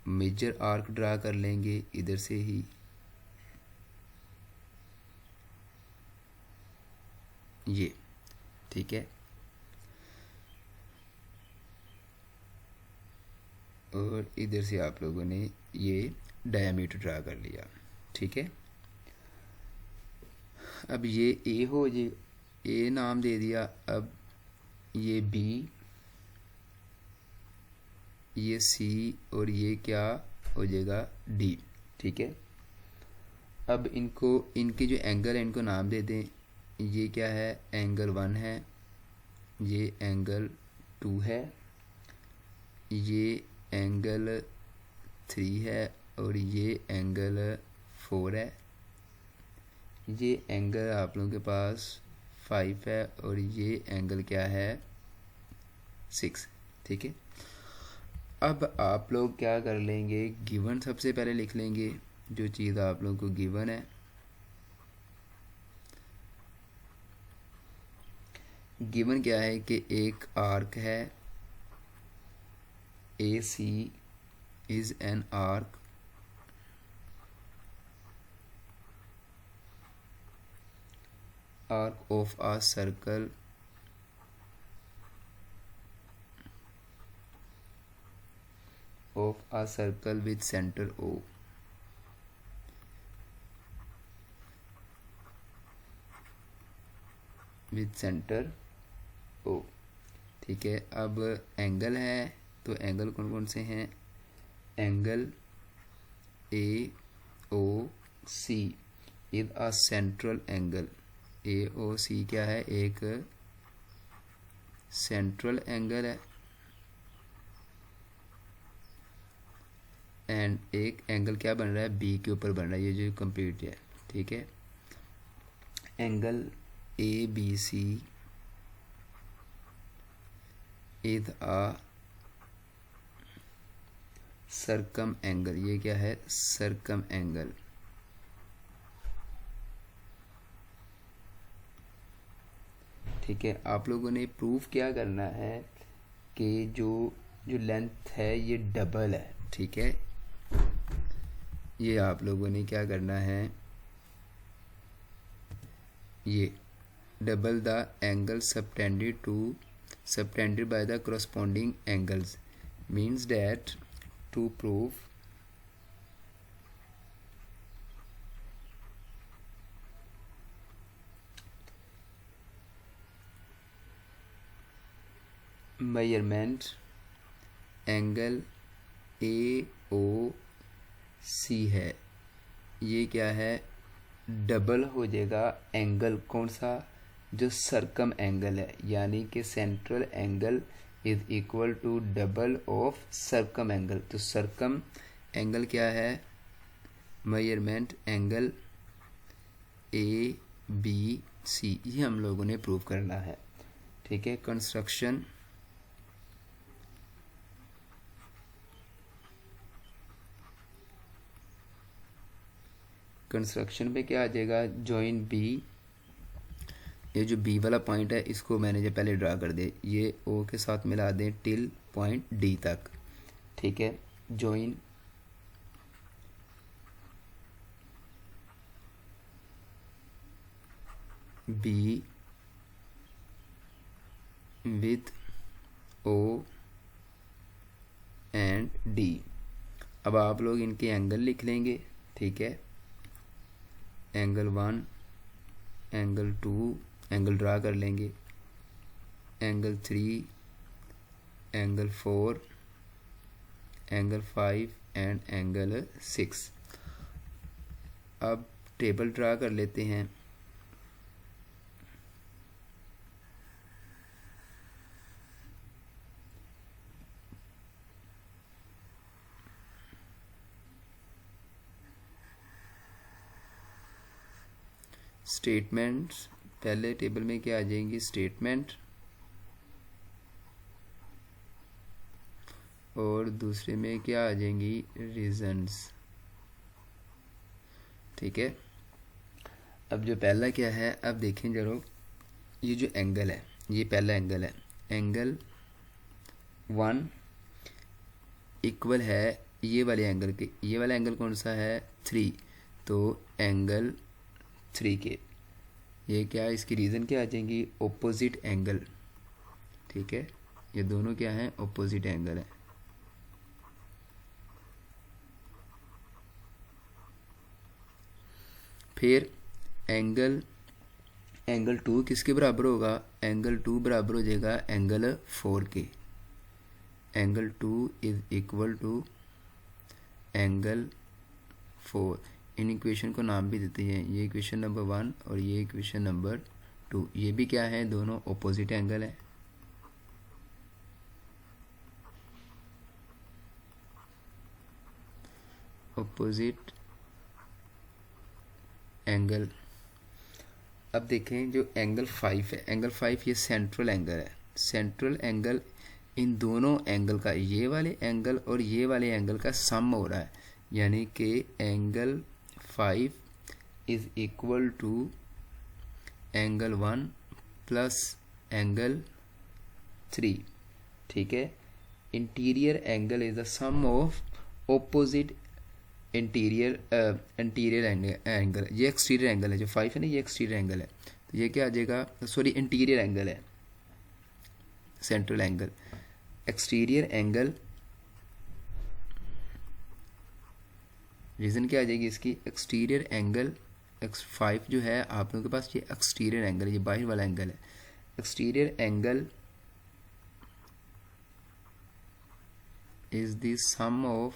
मेजर आर्क ड्रा कर लेंगे इधर से ही, ये। ठीक है, और इधर से आप लोगों ने ये डायमीटर ड्रा कर लिया। ठीक है, अब ये ए हो जाए, ए नाम दे दिया। अब ये बी, ये सी, और ये क्या हो जाएगा, डी। ठीक है, अब इनको इनके जो एंगल है इनको नाम दे दें। ये क्या है, एंगल 1 है, ये एंगल 2 है, ये एंगल 3 है, और ये एंगल 4 है। ये एंगल आप लोगों के पास 5 है, और ये एंगल क्या है, 6। ठीक है, अब आप लोग क्या कर लेंगे, गिवन सबसे पहले लिख लेंगे जो चीज़ आप लोगों को गिवन है। गिवन क्या है कि एक आर्क है, AC is an arc of a circle with center O। with center O। ठीक है, अब एंगल है, तो एंगल कौन कौन से हैं, angle AOC is a central angle. AOC क्या है, एक सेंट्रल एंगल है। एंड एक एंगल क्या बन रहा है, B के ऊपर बन रहा है, ये जो कंप्लीट है। ठीक है, angle ABC is a circum angle. ये क्या है, सर्कम एंगल। ठीक है, आप लोगों ने प्रूफ क्या करना है कि जो लेंथ है ये डबल है। ठीक है, ये आप लोगों ने क्या करना है, ये double the angle subtended by the corresponding angles means that to prove measurement angle AOC है, ये क्या है, डबल हो जाएगा एंगल कौन सा, जो सर्कम एंगल है। यानी कि central angle is equal to double of circum angle. तो सर्कम एंगल क्या है, measurement angle A B C, ये हम लोगों ने प्रूव करना है। ठीक है, कंस्ट्रक्शन पे क्या आ जाएगा, जॉइन बी, ये जो बी वाला पॉइंट है इसको मैंने जो पहले ड्रा कर दिया, ये ओ के साथ मिला दें टिल पॉइंट डी तक। ठीक है, join B with O and D. अब आप लोग इनके एंगल लिख लेंगे। ठीक है, एंगल 1, एंगल 2 एंगल ड्रा कर लेंगे, angle 3, angle 4, angle 5 and angle 6। अब टेबल ड्रा कर लेते हैं। स्टेटमेंट्स, पहले टेबल में क्या आ जाएंगी, स्टेटमेंट, और दूसरे में क्या आ जाएंगी, रीजंस। ठीक है, अब जो पहला क्या है, अब देखें जरूर, ये जो एंगल है, ये पहला एंगल है, एंगल 1 इक्वल है ये वाले एंगल के, ये वाला एंगल कौन सा है, 3, तो एंगल 3 के, ये क्या है, इसकी रीज़न क्या आ जाएंगी, ओपोजिट एंगल। ठीक है, ये दोनों क्या हैं, ओपोजिट एंगल है। फिर एंगल 2 किसके बराबर होगा, एंगल 2 बराबर हो जाएगा एंगल 4 के। Angle 2 is equal to angle 4। इन इक्वेशन को नाम भी देते हैं, ये इक्वेशन नंबर 1 और ये इक्वेशन नंबर 2, ये भी क्या है, दोनों ऑपोजिट एंगल है। Opposite angle. अब देखें जो एंगल 5 है, एंगल 5 ये सेंट्रल एंगल है। सेंट्रल एंगल इन दोनों एंगल का, ये वाले एंगल और ये वाले एंगल का सम हो रहा है, यानी कि angle 5 is equal to angle 1 plus angle 3। ठीक है, interior angle is the sum of opposite interior angle. ये एक्सटीरियर एंगल है, जो 5 है ना, ये एक्सटीरियर एंगल है, तो ये क्या आ जाएगा, सॉरी इंटीरियर एंगल है, central angle. Exterior angle reason क्या आ जाएगी इसकी, एक्सटीरियर एंगल x5 जो है आप लोगों के पास, ये एक्सटीरियर एंगल है, ये बाहर वाला एंगल है। Exterior angle is the sum of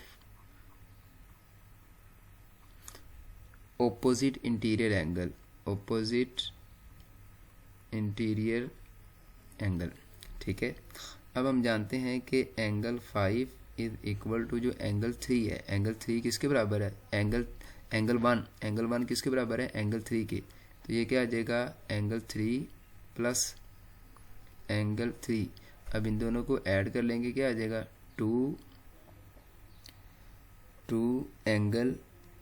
opposite interior angle, opposite interior angle. ठीक है, अब हम जानते हैं कि एंगल 5 इज इक्वल टू जो एंगल 3 है, एंगल 3 किसके बराबर है, एंगल 1 किसके बराबर है, एंगल 3 के, तो ये क्या आ जाएगा, एंगल 3 प्लस एंगल 3। अब इन दोनों को ऐड कर लेंगे, क्या आ जाएगा, 2 एंगल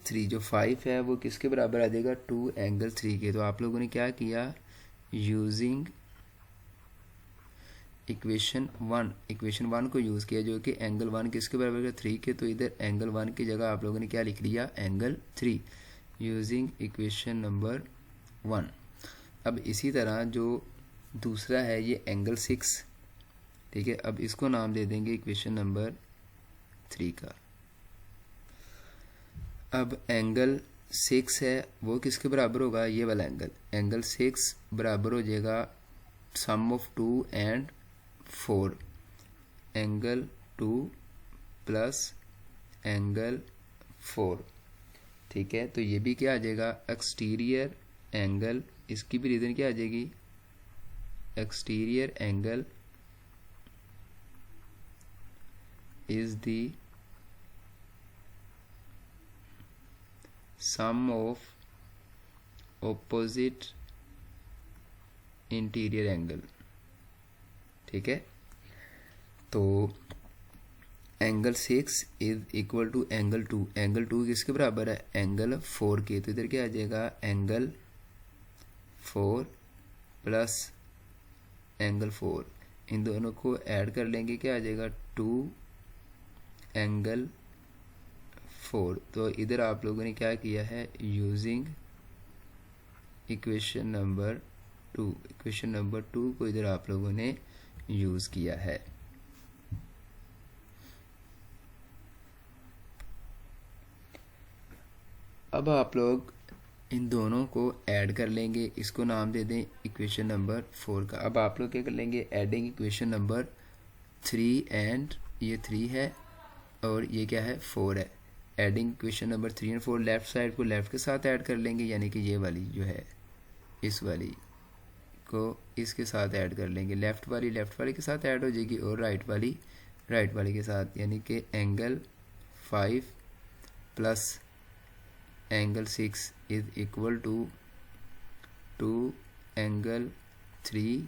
3, जो 5 है वो किसके बराबर आ जाएगा, 2 एंगल 3 के। तो आप लोगों ने क्या किया, यूजिंग इक्वेशन 1 को यूज़ किया, जो कि एंगल 1 किसके बराबर है, 3 के, तो इधर एंगल 1 की जगह आप लोगों ने क्या लिख लिया, एंगल 3, यूजिंग इक्वेशन नंबर 1। अब इसी तरह जो दूसरा है ये एंगल 6। ठीक है, अब इसको नाम दे देंगे इक्वेशन नंबर 3 का। अब एंगल 6 है वो किसके बराबर होगा, ये वाला एंगल, एंगल 6 बराबर हो जाएगा sum of 2 and 4, angle 2 plus angle 4। ठीक है, तो ये भी क्या आ जाएगा, एक्सटीरियर एंगल, इसकी भी रीज़न क्या आ जाएगी, exterior angle is the sum of opposite interior angle. ठीक है, तो angle 6 is equal to angle 2। Angle 2 किसके बराबर है? एंगल 4 के। तो इधर क्या आ जाएगा? एंगल 4 प्लस एंगल 4, इन दोनों को ऐड कर लेंगे, क्या आ जाएगा? 2 एंगल 4। तो इधर आप लोगों ने क्या किया है? Using equation number 2, equation number 2 को इधर आप लोगों ने यूज़ किया है। अब आप लोग इन दोनों को ऐड कर लेंगे, इसको नाम दे दें इक्वेशन नंबर 4 का। अब आप लोग क्या कर लेंगे? एडिंग इक्वेशन नंबर 3 एंड ये 3 है और ये क्या है? 4 है। Adding equation number 3 and 4, left side को लेफ्ट के साथ ऐड कर लेंगे, यानी कि ये वाली जो है इस वाली को इसके साथ ऐड कर लेंगे। लेफ़्ट वाली के साथ ऐड हो जाएगी और राइट वाली के साथ, यानी कि angle 5 plus angle 6 is equal to 2 angle 3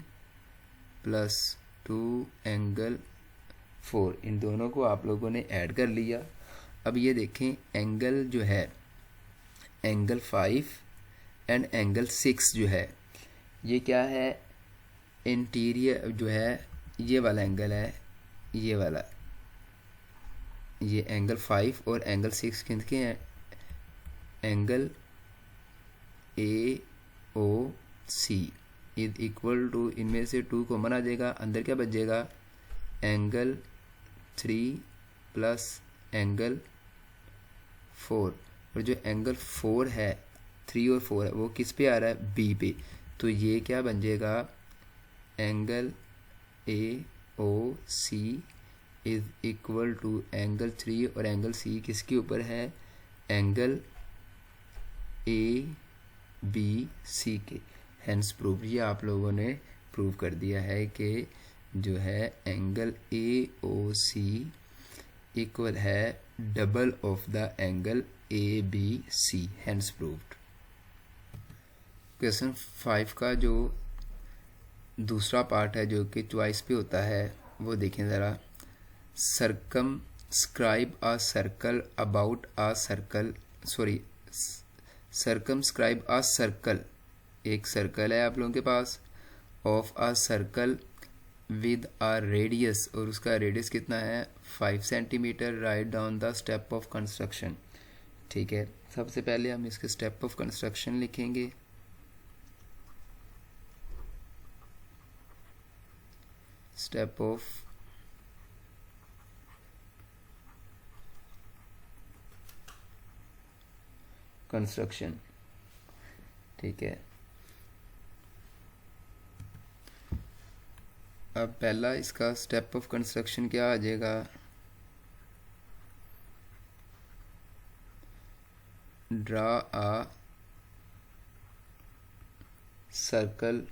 plus 2 angle 4। इन दोनों को आप लोगों ने ऐड कर लिया। अब ये देखें, एंगल जो है एंगल 5 एंड एंगल 6 जो है ये क्या है? इंटीरियर जो है ये वाला एंगल है, ये वाला, ये एंगल 5 और एंगल 6 किनके हैं? Angle AOC is equal to, इनमें से 2 कॉमन आ जाएगा, अंदर क्या बच जाएगा? Angle 3 plus angle 4। और जो एंगल 4 है, 3 और 4 है, वो किस पे आ रहा है? B पे। तो ये क्या बन जाएगा? Angle AOC is equal to angle 3 और एंगल C किसके ऊपर है? एंगल ABC के। हैंस प्रूव, ये आप लोगों ने प्रूव कर दिया है कि जो है एंगल AOC इक्वल है double of the angle ABC। Hence proved. Question 5 का जो दूसरा पार्ट है जो कि चॉइस पे होता है वो देखें ज़रा। Circumscribe a circle about a circle, sorry circumscribe a circle, एक सर्कल है आप लोगों के पास, of a circle with a radius, और उसका रेडियस कितना है? 5 centimetre. Right down the step of construction. ठीक है, सबसे पहले हम इसके स्टेप ऑफ कंस्ट्रक्शन लिखेंगे। Step of construction. ठीक है, अब पहला इसका स्टेप ऑफ कंस्ट्रक्शन क्या आ जाएगा? Draw a circle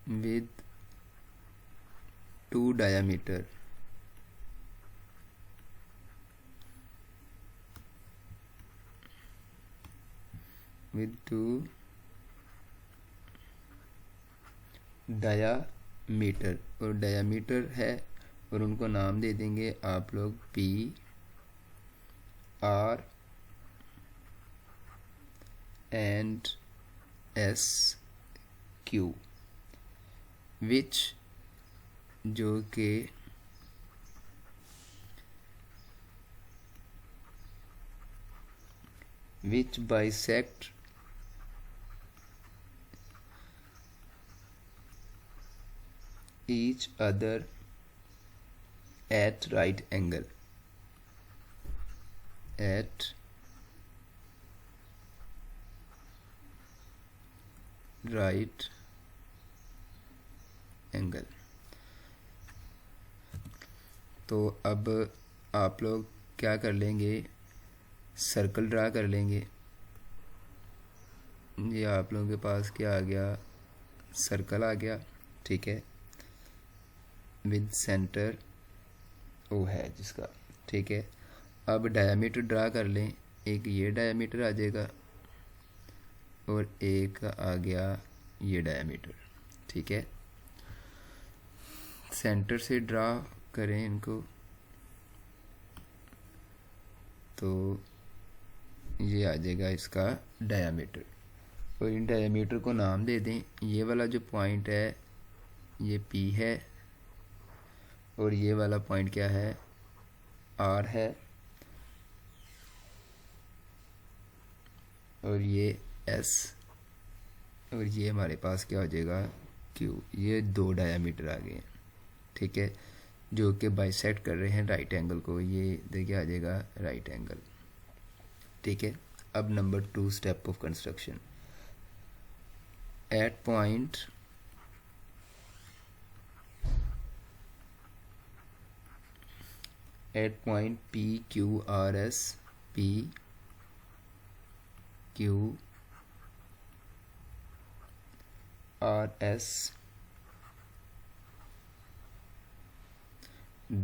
with 2 diameter, with 2 diameter, और डायामीटर है और उनको नाम दे देंगे आप लोग P R and S Q, which जो कि which bisect each other at right angle, at right angle. तो अब आप लोग क्या कर लेंगे? सर्कल ड्रा कर लेंगे। ये आप लोगों के पास क्या आ गया? सर्कल आ गया। ठीक है, विद सेंटर O है जिसका। ठीक है, अब डायमीटर ड्रा कर लें, एक ये डायमीटर आ जाएगा और एक आ गया ये डायमीटर, ठीक है। सेंटर से ड्रा करें इनको, तो ये आ जाएगा इसका डायमीटर, और इन डायमीटर को नाम दे दें। ये वाला जो पॉइंट है ये P है, और ये वाला पॉइंट क्या है, R है, और ये S, और ये हमारे पास क्या हो जाएगा Q। ये दो डायमीटर आ गए, ठीक है, जो कि बाइसेक्ट कर रहे हैं राइट एंगल को। ये देखिए आ जाएगा राइट एंगल, ठीक है। अब number 2 step of construction. At point PQRS, PQRS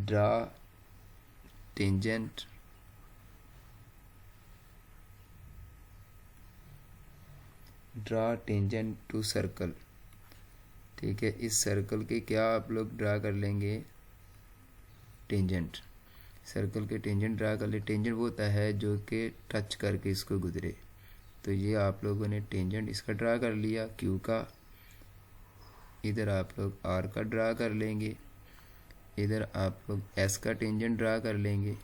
draw tangent to circle, ठीक है। इस सर्कल के क्या आप लोग ड्रा कर लेंगे, टेंजेंट। सर्कल के टेंजेंट ड्रा कर ले। टेंजेंट वो होता है जो कि टच करके इसको गुजरे, तो ये आप लोगों ने टेंजेंट इसका ड्रा कर लिया Q का। इधर आप लोग R का ड्रा कर लेंगे, इधर आप लोग S का टेंजेंट ड्रा कर लेंगे,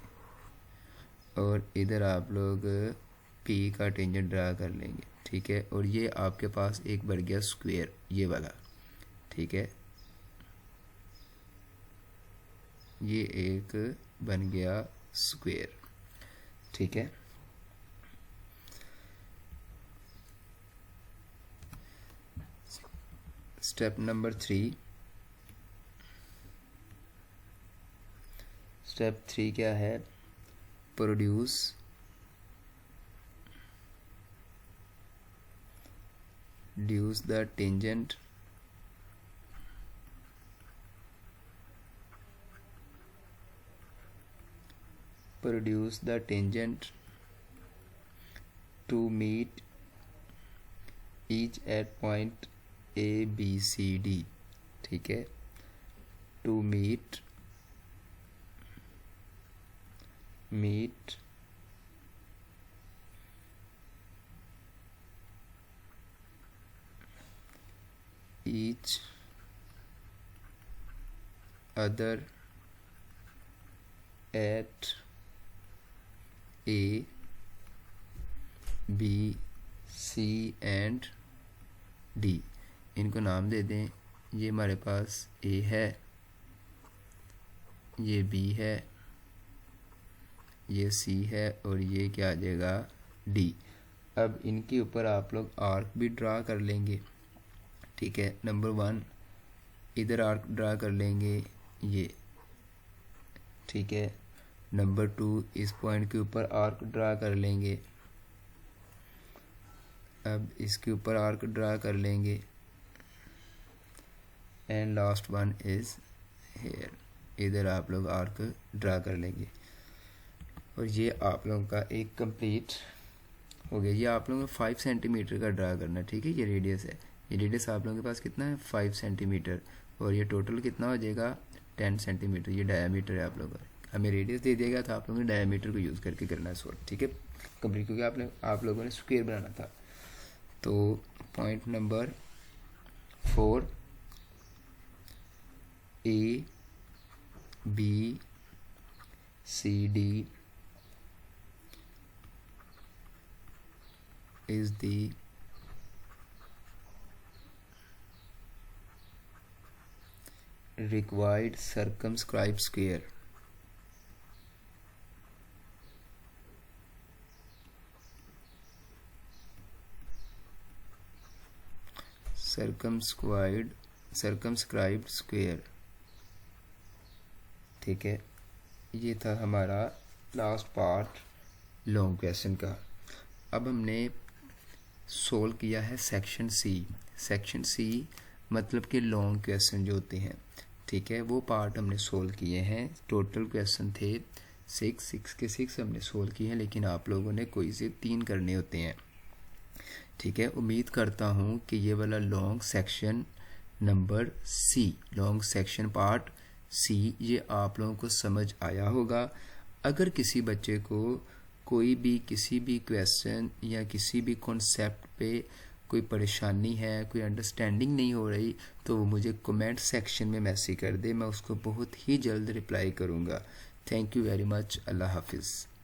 और इधर आप लोग P का टेंजेंट ड्रा कर लेंगे, ठीक है। और ये आपके पास एक बन गया स्क्वायर, ये वाला, ठीक है। ये एक बन गया स्क्वायर, ठीक है। Step number 3। स्टेप 3 क्या है, produce the tangent to meet each at point A B C D, ठीक है। to meet each other at A, B, C and D। इनको नाम दे दें। ये हमारे पास A है, ये B है, ये C है, और ये क्या आ जाएगा D। अब इनके ऊपर आप लोग आर्क भी ड्रा कर लेंगे, ठीक है। नंबर 1 इधर आर्क ड्रा कर लेंगे ये, ठीक है। नंबर 2 इस पॉइंट के ऊपर आर्क ड्रा कर लेंगे। अब इसके ऊपर आर्क ड्रा कर लेंगे, and last one is here, इधर आप लोग आर्क ड्रा कर लेंगे, और ये आप लोगों का एक कंप्लीट हो गया। ये आप लोगों को 5 सेंटीमीटर का ड्रा करना है, ठीक है। ये रेडियस है, ये रेडियस आप लोगों के पास कितना है 5 सेंटीमीटर, और ये टोटल कितना हो जाएगा 10 सेंटीमीटर। ये डायमीटर है आप लोगों का, हमें रेडियस दे देगा तो आप लोगों ने डायमीटर को यूज़ करके करना है सॉल्व, ठीक है कंप्लीट, क्योंकि आप लोगों ने स्क्वायर बनाना था। तो point number 4 A B C D is the required circumscribed square. circumscribed square, ठीक है। ये था हमारा लास्ट पार्ट लॉन्ग क्वेश्चन का। अब हमने सोल्व किया है सेक्शन सी। सेक्शन सी मतलब कि लॉन्ग क्वेश्चन जो होते हैं, ठीक है, वो पार्ट हमने सोल्व किए हैं। टोटल क्वेश्चन थे सिक्स के 6 हमने सोल्व किए हैं, लेकिन आप लोगों ने कोई से 3 करने होते हैं। ठीक है, उम्मीद करता हूँ कि ये वाला long section number C, long section part C, ये आप लोगों को समझ आया होगा। अगर किसी बच्चे को कोई भी किसी भी क्वेश्चन या किसी भी कॉन्सेप्ट पे कोई परेशानी है, कोई अंडरस्टैंडिंग नहीं हो रही, तो वो मुझे कमेंट सेक्शन में मैसेज कर दे, मैं उसको बहुत ही जल्द रिप्लाई करूँगा। Thank you very much. अल्लाह हाफिज़।